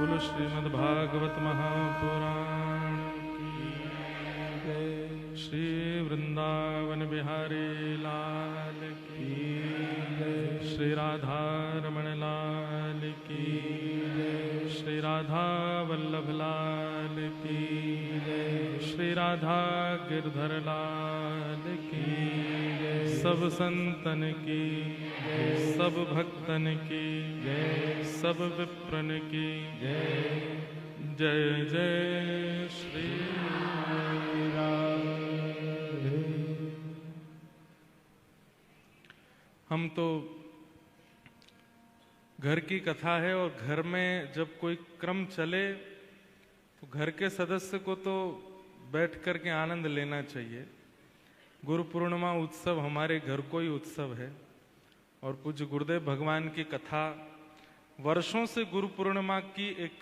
बोलो श्रीमद्भागवत महापुराण की जय। श्री वृंदावन बिहारी लाल की जय। श्री राधा रमण लाल की जय। श्री राधा वल्लभ लाल की जय। श्री राधा गिरधर लाल की जय। सब संतन की जय, सब भक्तन की जय, सब विप्रन की जय। जय जय श्री राधे। हम तो घर की कथा है और घर में जब कोई क्रम चले तो घर के सदस्य को तो बैठ कर के आनंद लेना चाहिए। गुरु पूर्णिमा उत्सव हमारे घर को ही उत्सव है और पूज्य गुरुदेव भगवान की कथा वर्षों से गुरु पूर्णिमा की एक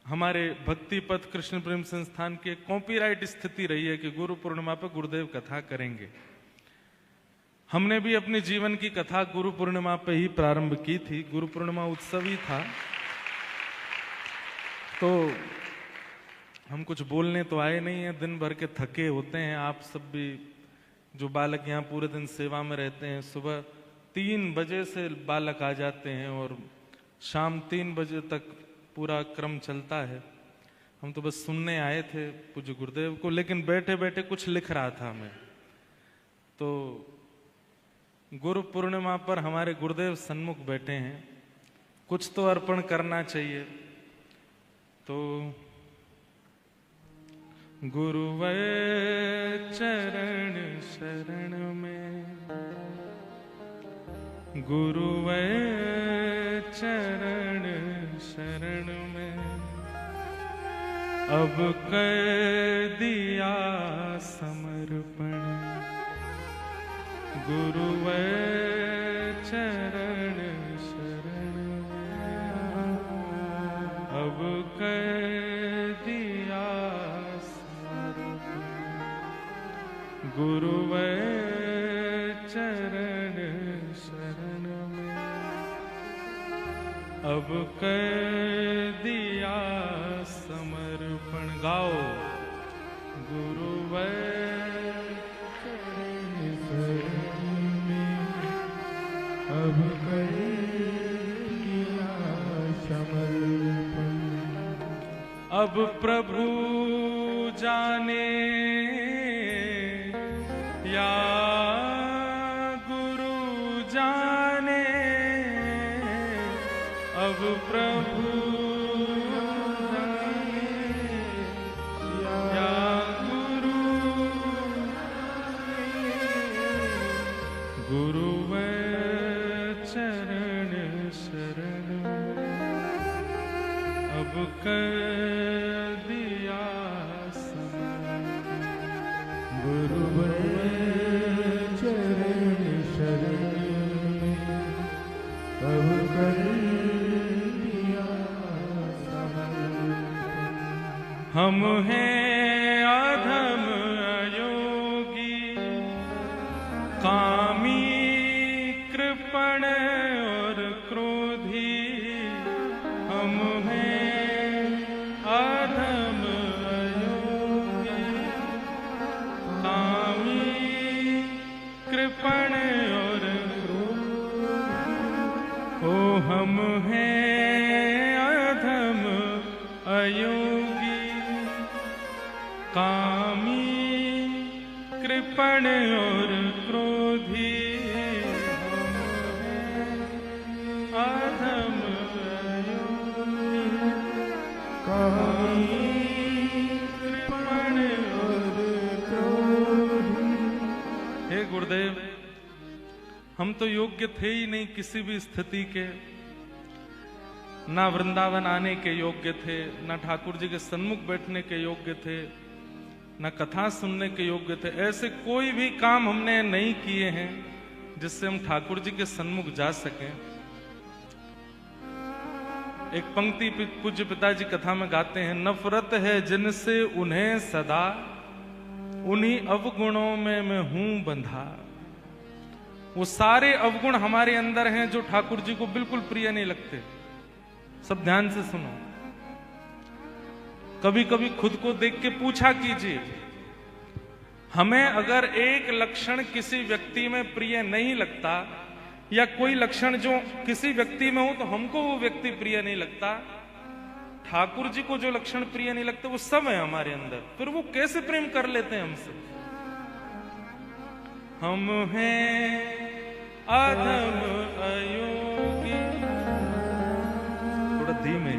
हमारे भक्ति पथ कृष्ण प्रेम संस्थान की कॉपीराइट स्थिति रही है कि गुरु पूर्णिमा पर गुरुदेव कथा करेंगे। हमने भी अपने जीवन की कथा गुरु पूर्णिमा पे ही प्रारंभ की थी। गुरु पूर्णिमा उत्सव ही था। तो हम कुछ बोलने तो आए नहीं हैं, दिन भर के थके होते हैं आप सब भी। जो बालक यहाँ पूरे दिन सेवा में रहते हैं, सुबह 3 बजे से बालक आ जाते हैं और शाम 3 बजे तक पूरा क्रम चलता है। हम तो बस सुनने आए थे पूज्य गुरुदेव को, लेकिन बैठे बैठे कुछ लिख रहा था मैं। तो गुरु पूर्णिमा पर हमारे गुरुदेव सन्मुख बैठे हैं, कुछ तो अर्पण करना चाहिए। तो गुरुवर चरण शरण में, गुरुवर चरण शरण में, अब कर दिया समर्पण। गुरुवर चरण शरण में, अब कर दिया गुरुवर चरण शरण में, अब कर दिया समर्पण। गाओ गुरुवर चरण शरण में, अब कर दिया समर्पण। अब प्रभु जाने या गुरु जाने, अब प्रभु जाने या गुरु गुरुवर चरण शरण, अब कर दिया समर्पण। गुरुवर चरण शरण में, अब कर दिया समर्पण। हम हैं अधम अयोगी, कामी कृपण और क्रोधी। हम हैं अधम अयोगी, कामी कृपण और ओ हम हैं अधम अयोगी, कामी कृपण और क्रोधी। हम हैं अधम अयोगी, कामी कृपण और क्रोधी। हे गुरुदेव, हम तो योग्य थे ही नहीं किसी भी स्थिति के। ना वृंदावन आने के योग्य थे, ना ठाकुर जी के सन्मुख बैठने के योग्य थे, ना कथा सुनने के योग्य थे। ऐसे कोई भी काम हमने नहीं किए हैं जिससे हम ठाकुर जी के सन्मुख जा सकें। एक पंक्ति पूज्य पिताजी कथा में गाते हैं, नफरत है जिनसे उन्हें सदा, उन्हीं अवगुणों में मैं हूं बंधा। वो सारे अवगुण हमारे अंदर हैं जो ठाकुर जी को बिल्कुल प्रिय नहीं लगते। सब ध्यान से सुनो। कभी कभी खुद को देख के पूछा कीजिए, हमें अगर एक लक्षण किसी व्यक्ति में प्रिय नहीं लगता, या कोई लक्षण जो किसी व्यक्ति में हो तो हमको वो व्यक्ति प्रिय नहीं लगता, ठाकुर जी को जो लक्षण प्रिय नहीं लगते वो सब है हमारे अंदर, फिर वो कैसे प्रेम कर लेते हैं हमसे? हम हैं अधम अयोगी, थोड़ा धीमे।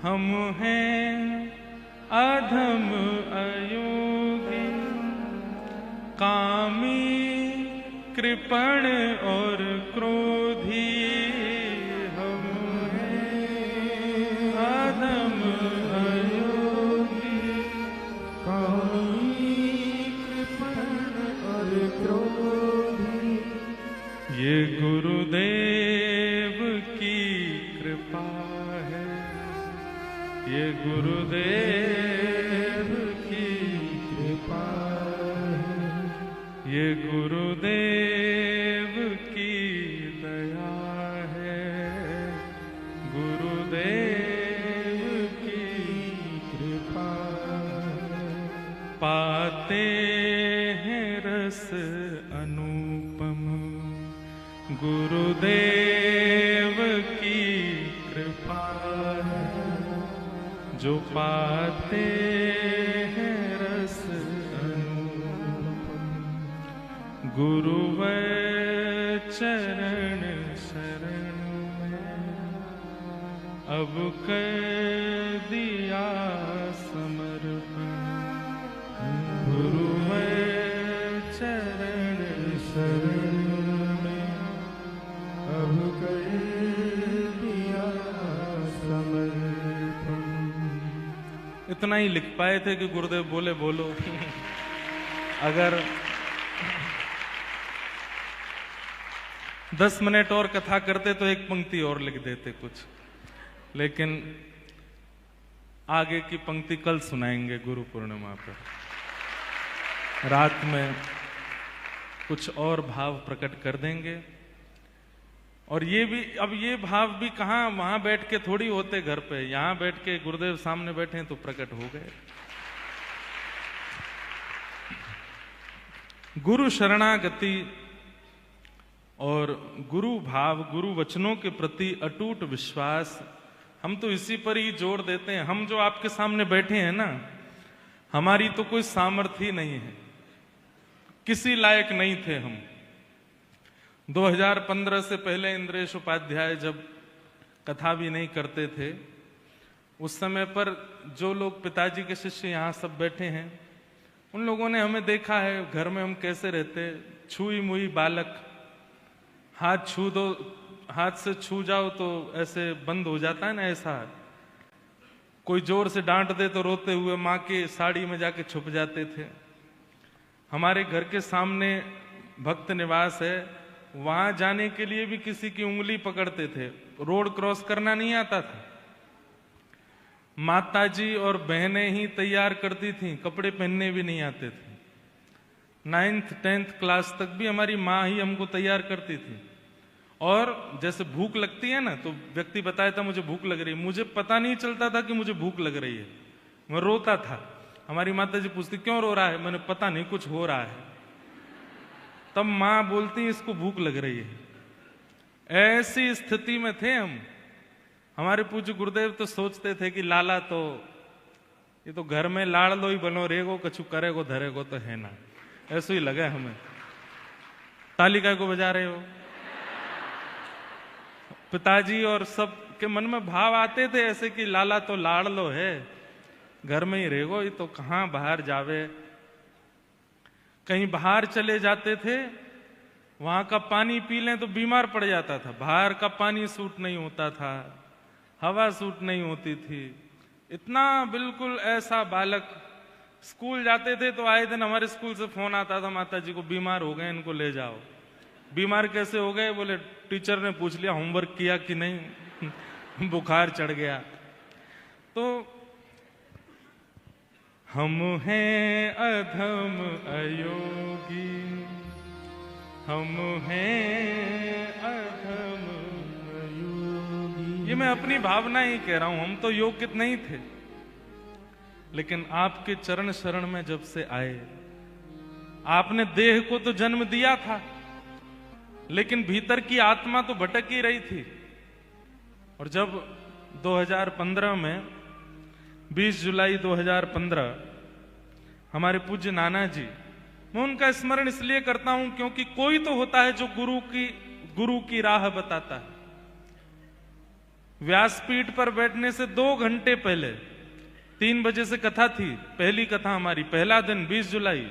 हम हैं अधम अयोगी, कामी कृपण और क्रोधी, हम हैं अधम अयोगी, कामी कृपण और क्रोधी। ये गुरुदेव की कृपा है, ये गुरुदेव की कृपा है, ये गुरुदेव की दया है, गुरुदेव की कृपा है। पाते हैं रस अनुपम, गुरुदेव की कृपा है, जो पाते हैं रस अनुपम। गुरुवर चरण शरण में अब कर दिया समर्पण, गुरुवर चरण शरण में अब कर दिया समर्पण। इतना ही लिख पाए थे कि गुरुदेव बोले बोलो। अगर 10 मिनट और कथा करते तो एक पंक्ति और लिख देते कुछ, लेकिन आगे की पंक्ति कल सुनाएंगे गुरु पूर्णिमा पर। रात में कुछ और भाव प्रकट कर देंगे। और ये भी, अब ये भाव भी कहाँ, वहां बैठ के थोड़ी होते घर पे, यहां बैठ के गुरुदेव सामने बैठे हैं तो प्रकट हो गए। गुरु शरणागति और गुरु भाव, गुरु वचनों के प्रति अटूट विश्वास, हम तो इसी पर ही जोर देते हैं। हम जो आपके सामने बैठे हैं ना, हमारी तो कोई सामर्थ्य नहीं है, किसी लायक नहीं थे हम। 2015 से पहले इंद्रेश उपाध्याय जब कथा भी नहीं करते थे, उस समय पर जो लोग पिताजी के शिष्य यहाँ सब बैठे हैं, उन लोगों ने हमें देखा है घर में हम कैसे रहते। छुई मुई बालक, हाथ छू दो, हाथ से छू जाओ तो ऐसे बंद हो जाता है ना, ऐसा। कोई जोर से डांट दे तो रोते हुए माँ के साड़ी में जाके छुप जाते थे। हमारे घर के सामने भक्त निवास है, वहां जाने के लिए भी किसी की उंगली पकड़ते थे, रोड क्रॉस करना नहीं आता था। माताजी और बहनें ही तैयार करती थीं, कपड़े पहनने भी नहीं आते थे। 9th 10th क्लास तक भी हमारी माँ ही हमको तैयार करती थी। और जैसे भूख लगती है ना, तो व्यक्ति बताया था मुझे भूख लग रही है, मुझे पता नहीं चलता था कि मुझे भूख लग रही है, मैं रोता था। हमारी माताजी पूछती क्यों रो रहा है, मैंने पता नहीं कुछ हो रहा है। तब माँ बोलती इसको भूख लग रही है। ऐसी स्थिति में थे हम। हमारे पूज्य गुरुदेव तो सोचते थे कि लाला तो ये तो घर में लाड़ लो ही बनो रेगो, कछु करेगो धरेगो तो है ना, ऐसे ही लगे हमें। तालिका को बजा रहे हो। पिताजी और सब के मन में भाव आते थे ऐसे कि लाला तो लाड़ लो है, घर में ही रहेगो, ये तो कहाँ बाहर जावे। कहीं बाहर चले जाते थे, वहां का पानी पी लें तो बीमार पड़ जाता था। बाहर का पानी सूट नहीं होता था, हवा सूट नहीं होती थी। इतना बिल्कुल ऐसा बालक। स्कूल जाते थे तो आए दिन हमारे स्कूल से फोन आता था, माता जी को बीमार हो गए, इनको ले जाओ। बीमार कैसे हो गए, बोले टीचर ने पूछ लिया होमवर्क किया कि नहीं, बुखार चढ़ गया। तो हम हैं अधम अयोगी, हम हैं अधम अयोगी, ये मैं अपनी भावना ही कह रहा हूं, हम तो योग्य नहीं थे, लेकिन आपके चरण शरण में जब से आए, आपने देह को तो जन्म दिया था, लेकिन भीतर की आत्मा तो भटक ही रही थी। और जब 2015 में 20 जुलाई 2015 हमारे पूज्य नाना जी, मैं उनका स्मरण इसलिए करता हूं क्योंकि कोई तो होता है जो गुरु की राह बताता है। व्यासपीठ पर बैठने से 2 घंटे पहले 3 बजे से कथा थी, पहली कथा हमारी, पहला दिन 20 जुलाई,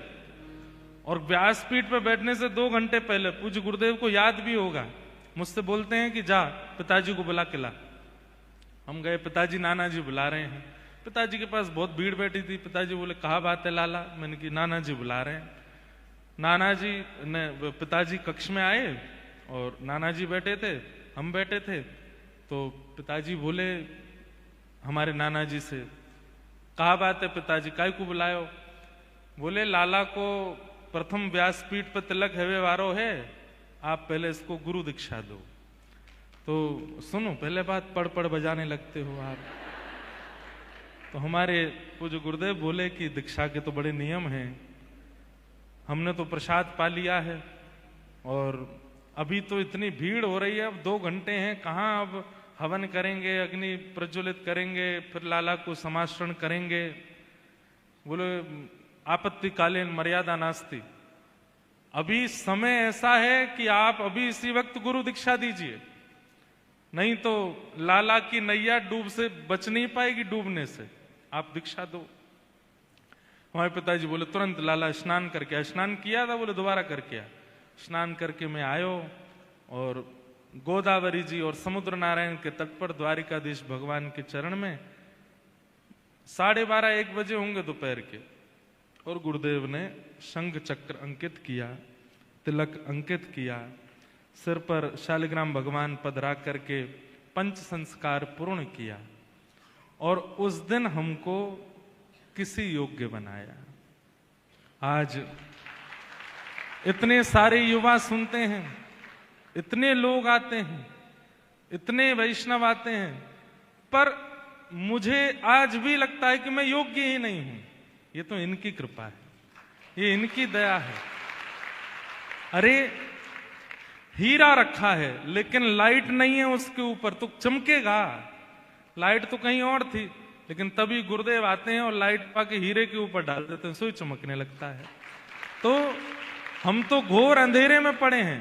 और व्यासपीठ पर बैठने से 2 घंटे पहले पूज्य गुरुदेव को याद भी होगा, मुझसे बोलते हैं कि जा पिताजी को बुला के ला। हम गए, पिताजी नाना जी बुला रहे हैं। पिताजी के पास बहुत भीड़ बैठी थी। पिताजी बोले कहा बात है लाला? मैंने कि नाना जी बुला रहे हैं। नाना जी ने, पिताजी कक्ष में आए और नाना जी बैठे थे, हम बैठे थे। तो पिताजी बोले हमारे नाना जी से, कहा बात है पिताजी, काय को बुलायो? बोले लाला को प्रथम व्यासपीठ पर तिलक है वारो है, आप पहले इसको गुरु दीक्षा दो। तो सुनो, पहले बात पढ़ बजाने लगते हो आप। तो हमारे पूज्य गुरुदेव बोले कि दीक्षा के तो बड़े नियम हैं, हमने तो प्रसाद पा लिया है और अभी तो इतनी भीड़ हो रही है, अब 2 घंटे हैं, कहाँ अब हवन करेंगे, अग्नि प्रज्वलित करेंगे, फिर लाला को समाश्रण करेंगे। बोले आपत्तिकालीन मर्यादा नास्ति, अभी समय ऐसा है कि आप अभी इसी वक्त गुरु दीक्षा दीजिए, नहीं तो लाला की नैया डूब से बच नहीं पाएगी, डूबने से। आप दीक्षा दो। हमारे पिताजी बोले तुरंत लाला स्नान करके, स्नान किया था? बोले दोबारा करके आ। स्नान करके मैं आयो और गोदावरी जी और समुद्र नारायण के तट पर द्वारिकाधीश भगवान के चरण में 12:30-1 बजे होंगे दोपहर के, और गुरुदेव ने शंख चक्र अंकित किया, तिलक अंकित किया, सिर पर शालिग्राम भगवान पद रख करके पंच संस्कार पूर्ण किया, और उस दिन हमको किसी योग्य बनाया। आज इतने सारे युवा सुनते हैं, इतने लोग आते हैं, इतने वैष्णव आते हैं, पर मुझे आज भी लगता है कि मैं योग्य ही नहीं हूं। ये तो इनकी कृपा है, ये इनकी दया है। अरे हीरा रखा है लेकिन लाइट नहीं है उसके ऊपर, तो चमकेगा। लाइट तो कहीं और थी, लेकिन तभी गुरुदेव आते हैं और लाइट पाके हीरे के ऊपर डाल देते हैं, सो ही चमकने लगता है। तो हम तो घोर अंधेरे में पड़े हैं,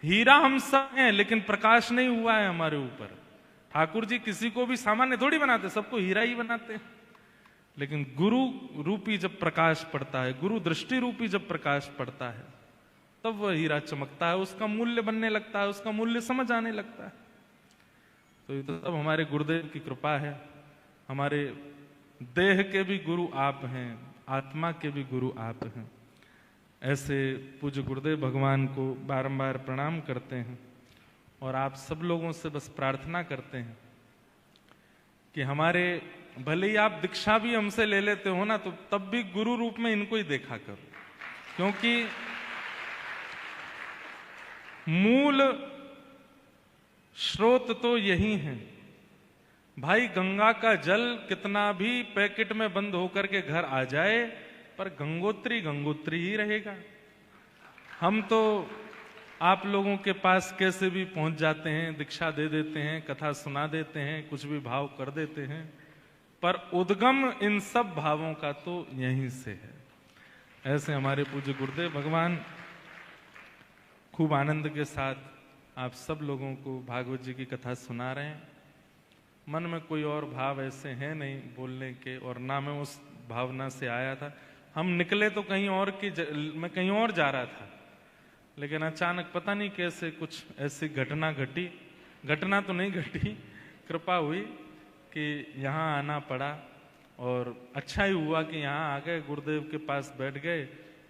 हीरा हम सब हैं, लेकिन प्रकाश नहीं हुआ है हमारे ऊपर। ठाकुर जी किसी को भी सामान्य थोड़ी बनाते, सबको हीरा ही बनाते हैं। लेकिन गुरु रूपी जब प्रकाश पड़ता है, गुरु दृष्टि रूपी जब प्रकाश पड़ता है, तब वह हीरा चमकता है, उसका मूल्य बनने लगता है, उसका मूल्य समझ आने लगता है। तो ये तो सब हमारे गुरुदेव की कृपा है। हमारे देह के भी गुरु आप हैं, आत्मा के भी गुरु आप हैं। ऐसे पूज्य गुरुदेव भगवान को बारंबार प्रणाम करते हैं और आप सब लोगों से बस प्रार्थना करते हैं कि हमारे, भले ही आप दीक्षा भी हमसे ले लेते हो ना, तो तब भी गुरु रूप में इनको ही देखा करो, क्योंकि मूल स्रोत तो यही है। भाई गंगा का जल कितना भी पैकेट में बंद होकर के घर आ जाए, पर गंगोत्री गंगोत्री ही रहेगा। हम तो आप लोगों के पास कैसे भी पहुंच जाते हैं, दीक्षा दे देते हैं, कथा सुना देते हैं, कुछ भी भाव कर देते हैं, पर उद्गम इन सब भावों का तो यहीं से है। ऐसे हमारे पूज्य गुरुदेव भगवान खूब आनंद के साथ आप सब लोगों को भागवत जी की कथा सुना रहे हैं। मन में कोई और भाव ऐसे हैं नहीं बोलने के, और ना मैं उस भावना से आया था। हम निकले तो कहीं और की, मैं कहीं और जा रहा था, लेकिन अचानक पता नहीं कैसे कुछ ऐसी घटना घटी। घटना तो नहीं घटी, कृपा हुई कि यहाँ आना पड़ा, और अच्छा ही हुआ कि यहाँ आ गए, गुरुदेव के पास बैठ गए,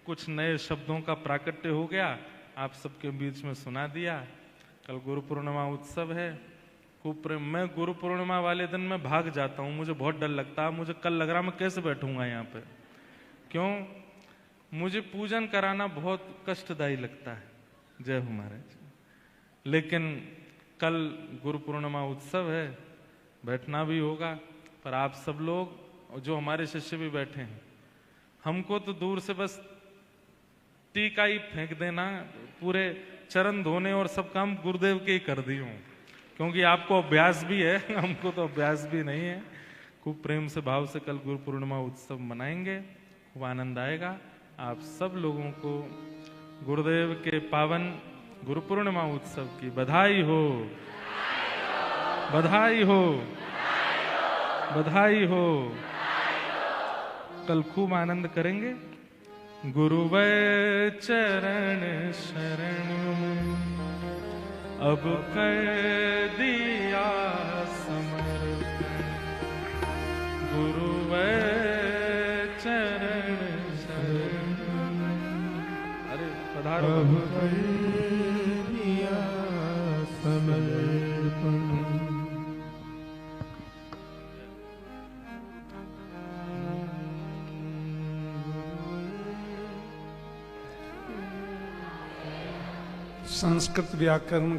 कुछ नए शब्दों का प्राकट्य हो गया, आप सबके बीच में सुना दिया। कल गुरु पूर्णिमा उत्सव है, खूब प्रेम। मैं गुरु पूर्णिमा वाले दिन में भाग जाता हूँ, मुझे बहुत डर लगता है। मुझे कल लग रहा मैं कैसे बैठूंगा यहाँ पे, क्यों? मुझे पूजन कराना बहुत कष्टदायी लगता है। जय हो महाराज। लेकिन कल गुरु पूर्णिमा उत्सव है, बैठना भी होगा, पर आप सब लोग जो हमारे शिष्य भी बैठे हैं, हमको तो दूर से बस टीका ही फेंक देना, पूरे चरण धोने और सब काम गुरुदेव के ही कर दी हूँ, क्योंकि आपको अभ्यास भी है, हमको तो अभ्यास भी नहीं है। खूब प्रेम से भाव से कल गुरु पूर्णिमा उत्सव मनाएंगे, खूब आनंद आएगा। आप सब लोगों को गुरुदेव के पावन गुरु पूर्णिमा उत्सव की बधाई हो, बधाई हो, बधाई हो। कल खूब आनंद करेंगे। गुरुवै चरण शरण में अब कर दिया समर्पण, गुरुवै चरण शरण। अरे पधारो, अब कर दिया समर्पण। संस्कृत व्याकरण